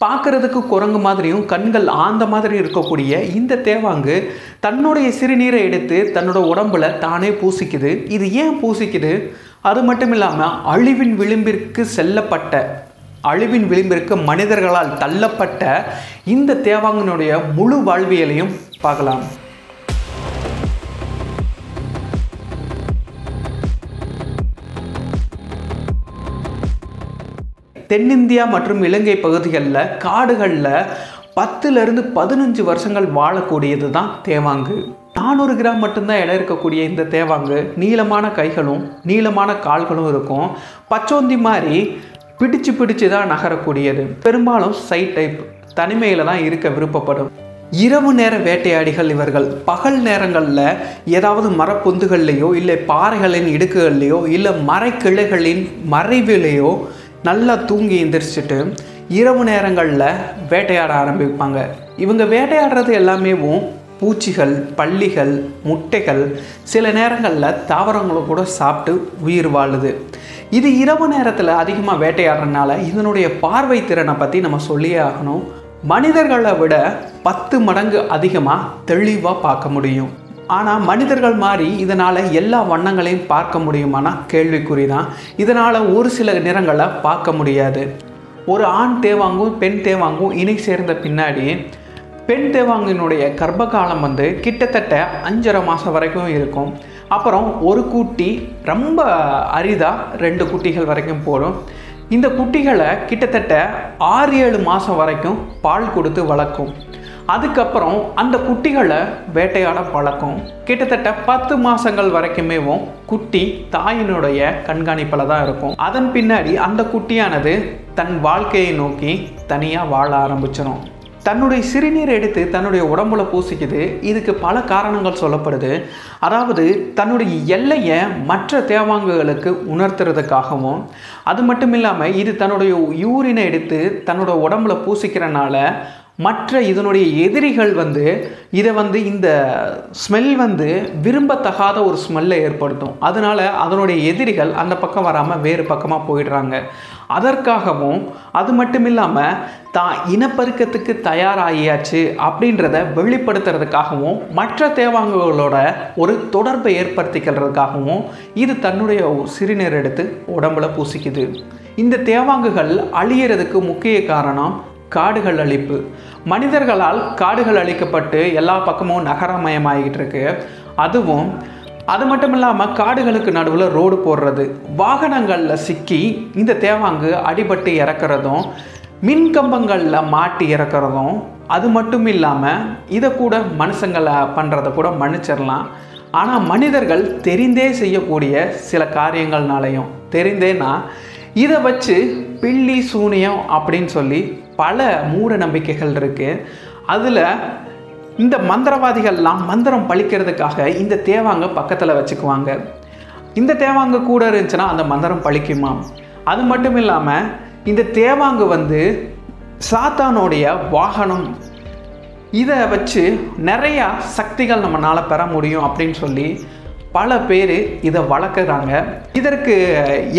பார்க்குறதுக்கு குரங்கு மாதிரியும் கண்கள் ஆந்த மாதிரி இருக்கக்கூடிய இந்த தேவாங்கு தன்னுடைய சிறுநீரை எடுத்து தன்னோட உடம்புல தானே பூசிக்குது. இது ஏன் பூசிக்குது? அது மட்டும் இல்லாமல் அழிவின் விளிம்பிற்கு மனிதர்களால் தள்ளப்பட்ட இந்த தேவாங்கினுடைய முழு வாழ்வியலையும் பார்க்கலாம். தென்னிந்தியா மற்றும் இலங்கை பகுதிகளில் காடுகளில் 10லிருந்து 15 வருஷங்கள் வாழக்கூடியது தான் தேவாங்கு. 400 கிராம் மட்டும்தான் இடம் இருக்கக்கூடிய இந்த தேவாங்கு நீளமான கைகளும் நீளமான கால்களும் இருக்கும். பச்சோந்தி மாதிரி பிடிச்சு தான் நகரக்கூடியது. பெரும்பாலும் சைட் டைப், தனிமையில் தான் இருக்க விருப்பப்படும். இரவு நேர வேட்டையாடிகள் இவர்கள். பகல் நேரங்களில் ஏதாவது மரப்பொந்துகள்லையோ இல்லை பாறைகளின் இடுக்குகள்லையோ இல்லை மரக்கிளைகளின் மறைவிலையோ நல்லா தூங்கி எந்திரிச்சிட்டு இரவு நேரங்களில் வேட்டையாட ஆரம்பிப்பாங்க. இவங்க வேட்டையாடுறது எல்லாமேவும் பூச்சிகள், பல்லிகள், முட்டைகள், சில நேரங்களில் தாவரங்களை கூட சாப்பிட்டு உயிர் வாழுது. இது இரவு நேரத்தில் அதிகமாக வேட்டையாடுறதுனால இதனுடைய பார்வை திறனை பற்றி நம்ம சொல்லியே ஆகணும். மனிதர்களை விட 10 மடங்கு அதிகமாக தெளிவாக பார்க்க முடியும். ஆனால் மனிதர்கள் மாதிரி இதனால் எல்லா வண்ணங்களையும் பார்க்க முடியுமானா கேள்விக்குறி தான். இதனால் ஒரு சில நிறங்களை பார்க்க முடியாது. ஒரு ஆண் தேவாங்கும் பெண் தேவாங்கும் இணை சேர்ந்த பின்னாடி பெண் தேவாங்கினுடைய கர்ப்பகாலம் கிட்டத்தட்ட 5.5 மாதம் வரைக்கும் இருக்கும். அப்புறம் ஒரு குட்டி ரொம்ப அரிதாக 2 குட்டிகள் வரைக்கும் போடும். இந்த குட்டிகளை கிட்டத்தட்ட 6-7 மாதம் வரைக்கும் பால் கொடுத்து வளர்க்கும். அதுக்கப்புறம் அந்த குட்டிகளை வேட்டையாட பழக்கும். கிட்டத்தட்ட 10 மாதங்கள் வரைக்குமேவும் குட்டி தாயினுடைய கண்காணிப்பில் தான் இருக்கும். அதன் பின்னாடி அந்த குட்டியானது தன் வாழ்க்கையை நோக்கி தனியாக வாழ ஆரம்பிச்சிடும். தன்னுடைய சிறுநீரை எடுத்து தன்னுடைய உடம்புல பூசிக்குது. இதுக்கு பல காரணங்கள் சொல்லப்படுது. அதாவது தன்னுடைய எல்லையை மற்ற தேவாங்குகளுக்கு உணர்த்துறதுக்காகவும், அது மட்டும் இல்லாமல் இது தன்னுடைய யூரினை எடுத்து தன்னோட உடம்புல பூசிக்கிறனால மற்ற இதனுடைய எதிரிகள் இதை இந்த ஸ்மெல் விரும்பத்தகாத ஒரு ஸ்மெல்லை ஏற்படுத்தும். அதனால் அதனுடைய எதிரிகள் அந்த பக்கம் வராமல் வேறு பக்கமாக போயிடுறாங்க. அதற்காகவும், அது மட்டும் இல்லாமல் தான் இனப்பெருக்கத்துக்கு தயாராகியாச்சு அப்படின்றத வெளிப்படுத்துறதுக்காகவும் மற்ற தேவாங்குகளோட ஒரு தொடர்பை ஏற்படுத்திக்கிறதுக்காகவும் இது தன்னுடைய சிறுநீர் எடுத்து உடம்புல பூசிக்குது. இந்த தேவாங்குகள் அழியறதுக்கு முக்கிய காரணம் காடுகள் அழிப்பு. மனிதர்களால் காடுகள் அழிக்கப்பட்டு எல்லா பக்கமும் நகரமயமாகிட்டு இருக்கு. அது மட்டும் இல்லாமல் காடுகளுக்கு நடுவில் ரோடு போடுறது, வாகனங்களில் சிக்கி இந்த தேவாங்கு அடிபட்டு இறக்குறதும், மின்கம்பங்களில் மாட்டி இறக்குறதும், அது மட்டும் இல்லாமல் இதை கூட மனுஷங்களை பண்ணுறதை கூட மன்னிச்சிடலாம். ஆனால் மனிதர்கள் தெரிந்தே செய்யக்கூடிய சில காரியங்கள்னாலையும் தெரிந்தேன்னா இதை வச்சு பில்லி சூனியம் அப்படின்னு சொல்லி பல மூட நம்பிக்கைகள் இருக்குது. அதில் இந்த மந்திரவாதிகள்லாம் மந்திரம் பழிக்கிறதுக்காக இந்த தேவாங்க பக்கத்தில் வச்சுக்குவாங்க. இந்த தேவாங்க கூட இருந்துச்சுன்னா அந்த மந்திரம் பழிக்குமா? அது மட்டும் இல்லாமல் இந்த தேவாங்கு சாத்தானுடைய வாகனம். இதை வச்சு நிறையா சக்திகள் நம்மளால் பெற முடியும் அப்படின்னு சொல்லி பல பேர் இதை வளர்க்குறாங்க. இதற்கு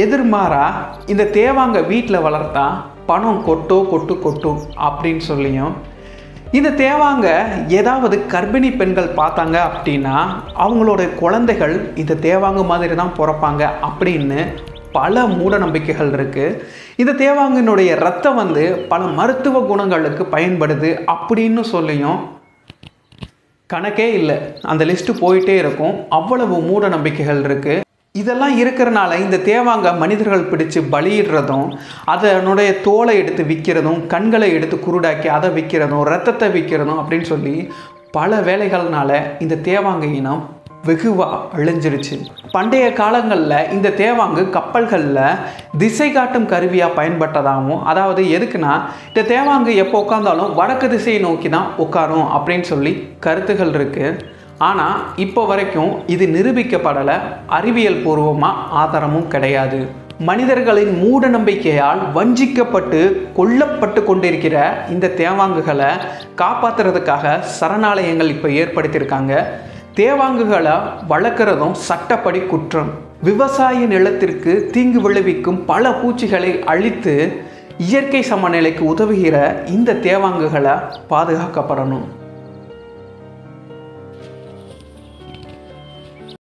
எதிர்மாறாக இந்த தேவாங்க வீட்டில் வளர்த்தா பணம் கொட்டும் அப்படின்னு சொல்லியும், இந்த தேவாங்க ஏதாவது கர்ப்பிணி பெண்கள் பார்த்தாங்க அப்படின்னா அவங்களோட குழந்தைகள் இந்த தேவாங்க மாதிரி தான் பிறப்பாங்க அப்படின்னு பல மூட நம்பிக்கைகள் இருக்குது. இந்த தேவாங்கினுடைய ரத்தம் பல மருத்துவ குணங்களுக்கு பயன்படுது அப்படின்னு சொல்லியும் கணக்கே இல்லை. அந்த லிஸ்ட்டு போயிட்டே இருக்கும். அவ்வளவு மூட நம்பிக்கைகள் இருக்குது. இதெல்லாம் இருக்கிறனால இந்த தேவாங்க மனிதர்கள் பிடிச்சு பலியிடுறதும், அதனுடைய தோலை எடுத்து விற்கிறதும், கண்களை எடுத்து குருடாக்கி அதை விற்கிறதும், ரத்தத்தை விற்கிறதும் அப்படின்னு சொல்லி பல வேலைகள்னால இந்த தேவாங்க இனம் வெகுவாக அழிஞ்சிருச்சு. பண்டைய காலங்களில் இந்த தேவாங்கு கப்பல்களில் திசை காட்டும் கருவியாக பயன்பட்டதாகவும், அதாவது எதுக்குன்னா இந்த தேவாங்கு எப்போ உட்காந்தாலும் வடக்கு திசையை நோக்கி தான் உட்காரும் அப்படின்னு சொல்லி கருத்துகள் இருக்குது. ஆனால் இப்போ வரைக்கும் இது நிரூபிக்கப்படலை. அறிவியல் பூர்வமாக ஆதாரமும் கிடையாது. மனிதர்களின் மூட நம்பிக்கையால் வஞ்சிக்கப்பட்டு கொல்லப்பட்டு கொண்டிருக்கிற இந்த தேவாங்குகளை காப்பாற்றுறதுக்காக சரணாலயங்கள் இப்போ ஏற்படுத்தியிருக்காங்க. தேவாங்குகளை வளர்க்குறதும் சட்டப்படி குற்றம். விவசாய நிலத்திற்கு தீங்கு விளைவிக்கும் பல பூச்சிகளை அழித்து இயற்கை சமநிலைக்கு உதவுகிற இந்த தேவாங்குகளை பாதுகாக்கப்படணும்.